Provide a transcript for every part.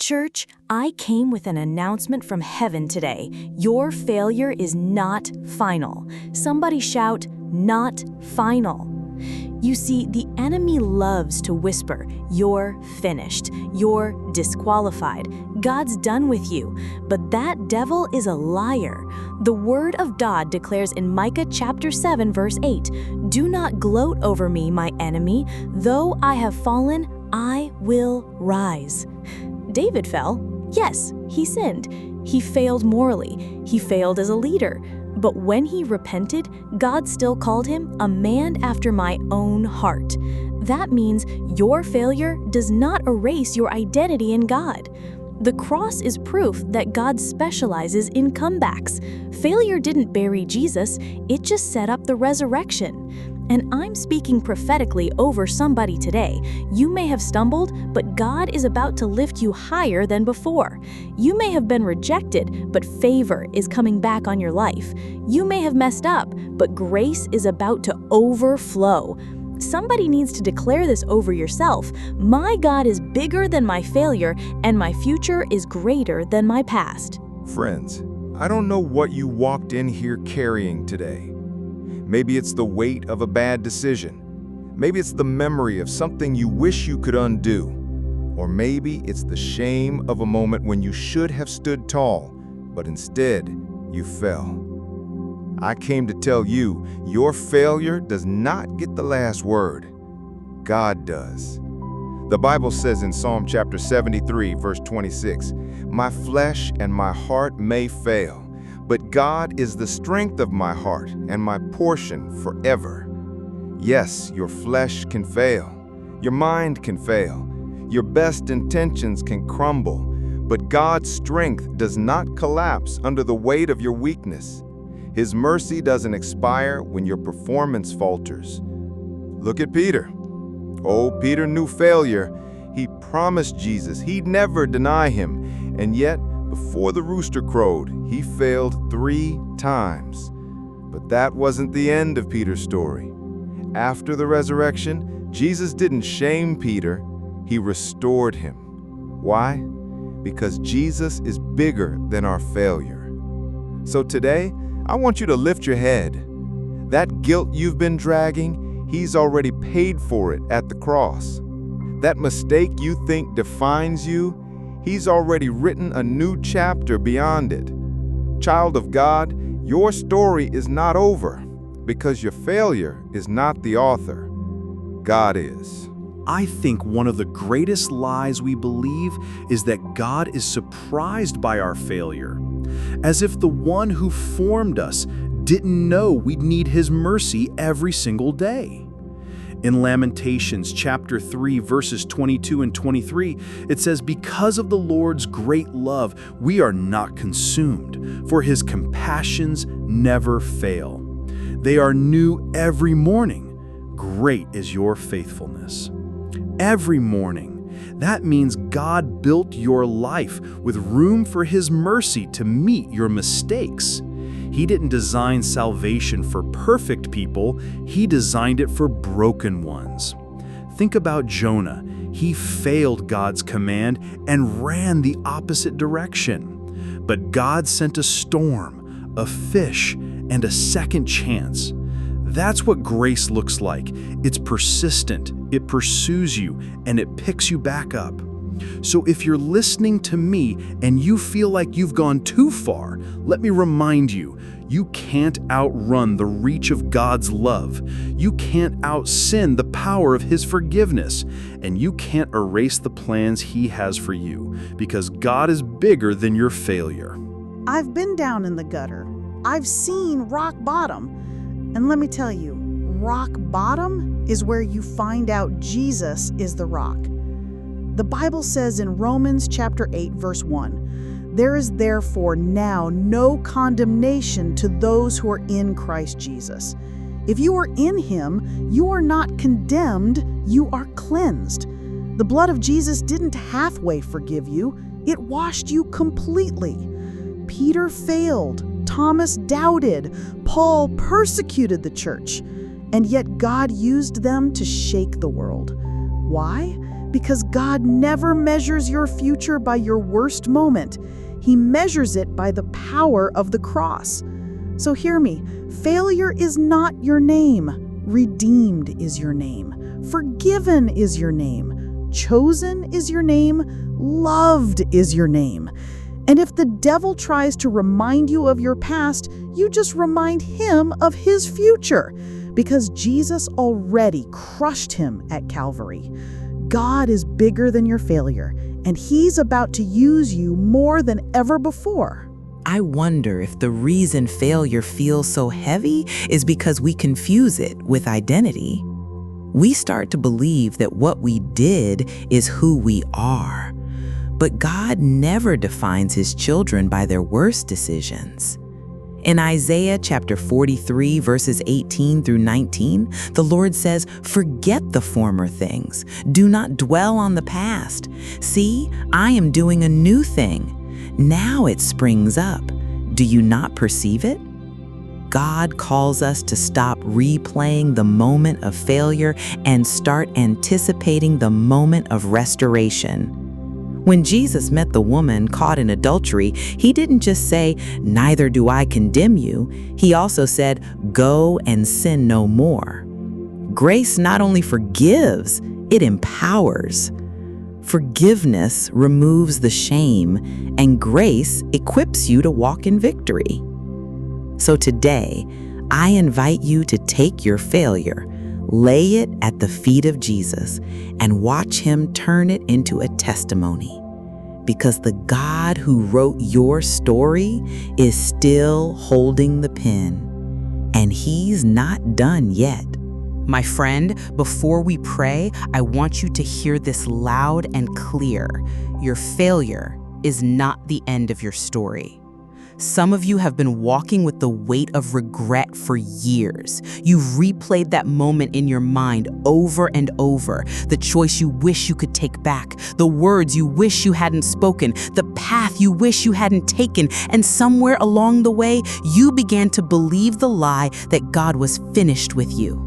Church, I came with an announcement from heaven today. Your failure is not final. Somebody shout, not final. You see, the enemy loves to whisper, you're finished, you're disqualified, God's done with you. But that devil is a liar. The word of God declares in Micah chapter 7, verse 8, do not gloat over me, my enemy. Though I have fallen, I will rise. David fell. Yes, he sinned. He failed morally. He failed as a leader. But when he repented, God still called him a man after my own heart. That means your failure does not erase your identity in God. The cross is proof that God specializes in comebacks. Failure didn't bury Jesus, it just set up the resurrection. And I'm speaking prophetically over somebody today. You may have stumbled, but God is about to lift you higher than before. You may have been rejected, but favor is coming back on your life. You may have messed up, but grace is about to overflow. Somebody needs to declare this over yourself. My God is bigger than my failure, and my future is greater than my past. Friends, I don't know what you walked in here carrying today. Maybe it's the weight of a bad decision. Maybe it's the memory of something you wish you could undo. Or maybe it's the shame of a moment when you should have stood tall, but instead you fell. I came to tell you, your failure does not get the last word. God does. The Bible says in Psalm chapter 73, verse 26, my flesh and my heart may fail, but God is the strength of my heart and my portion forever. Yes, your flesh can fail. Your mind can fail. Your best intentions can crumble. But God's strength does not collapse under the weight of your weakness. His mercy doesn't expire when your performance falters. Look at Peter. Oh, Peter knew failure. He promised Jesus he'd never deny him, and yet, before the rooster crowed, he failed 3 times. But that wasn't the end of Peter's story. After the resurrection, Jesus didn't shame Peter, he restored him. Why? Because Jesus is bigger than our failure. So today, I want you to lift your head. That guilt you've been dragging, he's already paid for it at the cross. That mistake you think defines you, he's already written a new chapter beyond it. Child of God, your story is not over because your failure is not the author. God is. I think one of the greatest lies we believe is that God is surprised by our failure, as if the one who formed us didn't know we'd need his mercy every single day. In Lamentations chapter 3, verses 22 and 23, it says, because of the Lord's great love, we are not consumed, for his compassions never fail. They are new every morning. Great is your faithfulness. Every morning. That means God built your life with room for his mercy to meet your mistakes. He didn't design salvation for perfect people, he designed it for broken ones. Think about Jonah. He failed God's command and ran the opposite direction. But God sent a storm, a fish, and a second chance. That's what grace looks like. It's persistent, it pursues you, and it picks you back up. So if you're listening to me and you feel like you've gone too far, let me remind you, you can't outrun the reach of God's love. You can't out-sin the power of his forgiveness. And you can't erase the plans he has for you, because God is bigger than your failure. I've been down in the gutter. I've seen rock bottom. And let me tell you, rock bottom is where you find out Jesus is the rock. The Bible says in Romans chapter 8, verse 1, there is therefore now no condemnation to those who are in Christ Jesus. If you are in him, you are not condemned, you are cleansed. The blood of Jesus didn't halfway forgive you, it washed you completely. Peter failed, Thomas doubted, Paul persecuted the church, and yet God used them to shake the world. Why? because God never measures your future by your worst moment. He measures it by the power of the cross. So hear me, failure is not your name. Redeemed is your name. Forgiven is your name. Chosen is your name. Loved is your name. And if the devil tries to remind you of your past, you just remind him of his future, because Jesus already crushed him at Calvary. God is bigger than your failure, and he's about to use you more than ever before. I wonder if the reason failure feels so heavy is because we confuse it with identity. We start to believe that what we did is who we are. But God never defines his children by their worst decisions. In Isaiah chapter 43, verses 18 through 19, the Lord says, "Forget the former things. Do not dwell on the past. See, I am doing a new thing. Now it springs up. Do you not perceive it?" God calls us to stop replaying the moment of failure and start anticipating the moment of restoration. When Jesus met the woman caught in adultery, he didn't just say, "Neither do I condemn you." He also said, "Go and sin no more." Grace not only forgives, it empowers. Forgiveness removes the shame, and grace equips you to walk in victory. So today, I invite you to take your failure, lay it at the feet of Jesus, and watch him turn it into a testimony. Because the God who wrote your story is still holding the pen, and he's not done yet. My friend, before we pray, I want you to hear this loud and clear. Your failure is not the end of your story. Some of you have been walking with the weight of regret for years. You've replayed that moment in your mind over and over. The choice you wish you could take back, the words you wish you hadn't spoken, the path you wish you hadn't taken, and somewhere along the way, you began to believe the lie that God was finished with you.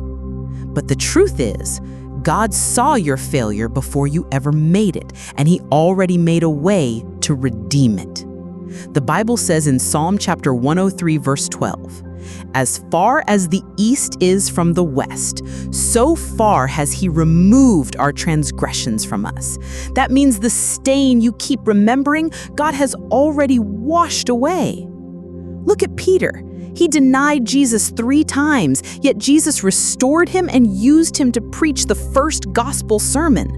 But the truth is, God saw your failure before you ever made it, and he already made a way to redeem it. The Bible says in Psalm chapter 103, verse 12, "As far as the east is from the west, so far has he removed our transgressions from us." That means the stain you keep remembering, God has already washed away. Look at Peter. He denied Jesus 3 times, yet Jesus restored him and used him to preach the first gospel sermon.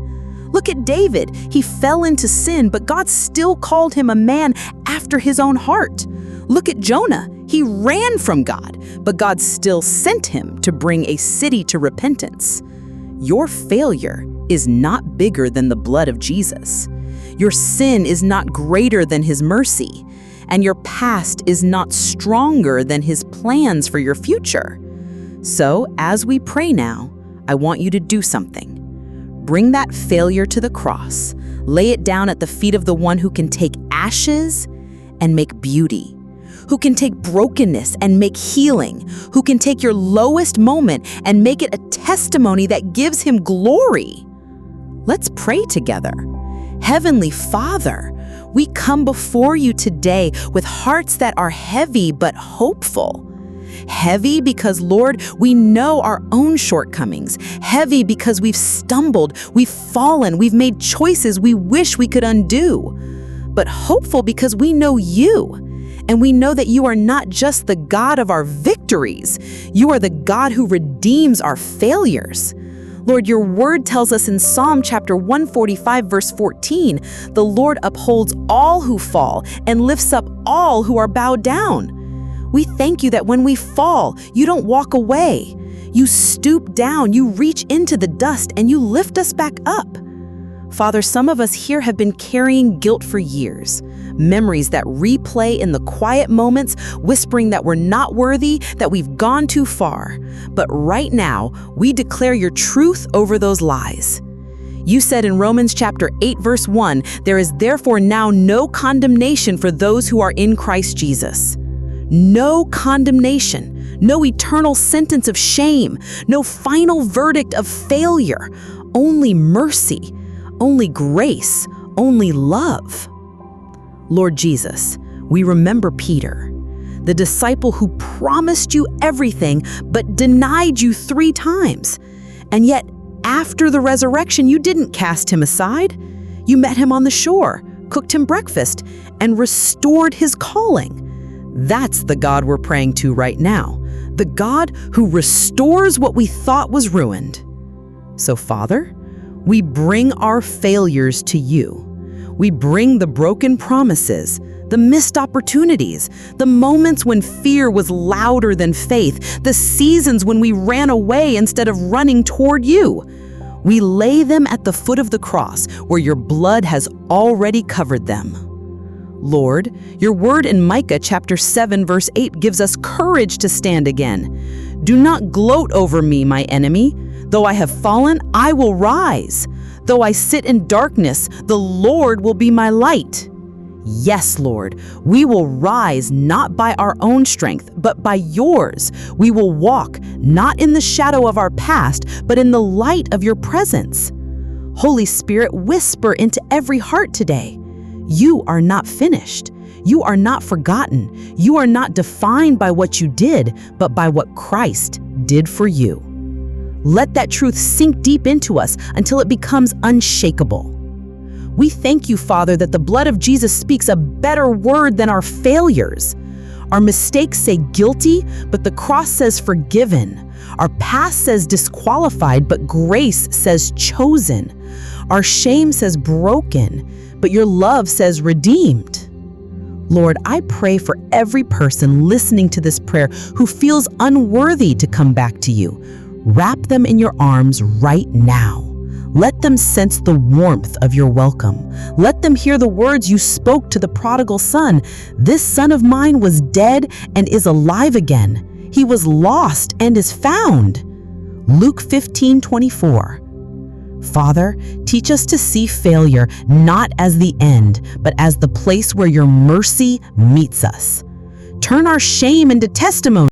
Look at David. He fell into sin, but God still called him a man after his own heart. Look at Jonah. He ran from God, but God still sent him to bring a city to repentance. Your failure is not bigger than the blood of Jesus. Your sin is not greater than his mercy, and your past is not stronger than his plans for your future. So, as we pray now, I want you to do something. Bring that failure to the cross. Lay it down at the feet of the one who can take ashes and make beauty, who can take brokenness and make healing, who can take your lowest moment and make it a testimony that gives him glory. Let's pray together. Heavenly Father, we come before you today with hearts that are heavy but hopeful. Heavy because, Lord, we know our own shortcomings. Heavy because we've stumbled, we've fallen, we've made choices we wish we could undo. But hopeful because we know you. And we know that you are not just the God of our victories. You are the God who redeems our failures. Lord, your word tells us in Psalm chapter 145, verse 14, the Lord upholds all who fall and lifts up all who are bowed down. We thank you that when we fall, you don't walk away. You stoop down, you reach into the dust, and you lift us back up. Father, some of us here have been carrying guilt for years. Memories that replay in the quiet moments, whispering that we're not worthy, that we've gone too far. But right now, we declare your truth over those lies. You said in Romans chapter 8, verse 1, "There is therefore now no condemnation for those who are in Christ Jesus." No condemnation, no eternal sentence of shame, no final verdict of failure, only mercy, only grace, only love. Lord Jesus, we remember Peter, the disciple who promised you everything but denied you 3 times. And yet, after the resurrection, you didn't cast him aside. You met him on the shore, cooked him breakfast, and restored his calling. That's the God we're praying to right now, the God who restores what we thought was ruined. So, Father, we bring our failures to you. We bring the broken promises, the missed opportunities, the moments when fear was louder than faith, the seasons when we ran away instead of running toward you. We lay them at the foot of the cross where your blood has already covered them. Lord, your word in Micah chapter 7 verse 8 gives us courage to stand again. Do not gloat over me, my enemy. Though I have fallen, I will rise. Though I sit in darkness, the Lord will be my light. Yes, Lord, we will rise not by our own strength, but by yours. We will walk not in the shadow of our past, but in the light of your presence. Holy Spirit, whisper into every heart today. You are not finished. You are not forgotten. You are not defined by what you did, but by what Christ did for you. Let that truth sink deep into us until it becomes unshakable. We thank you, Father, that the blood of Jesus speaks a better word than our failures. Our mistakes say guilty, but the cross says forgiven. Our past says disqualified, but grace says chosen. Our shame says broken, but your love says redeemed. Lord, I pray for every person listening to this prayer who feels unworthy to come back to you. Wrap them in your arms right now. Let them sense the warmth of your welcome. Let them hear the words you spoke to the prodigal son. This son of mine was dead and is alive again. He was lost and is found. Luke 15:24. Father, teach us to see failure not as the end, but as the place where your mercy meets us. Turn our shame into testimony.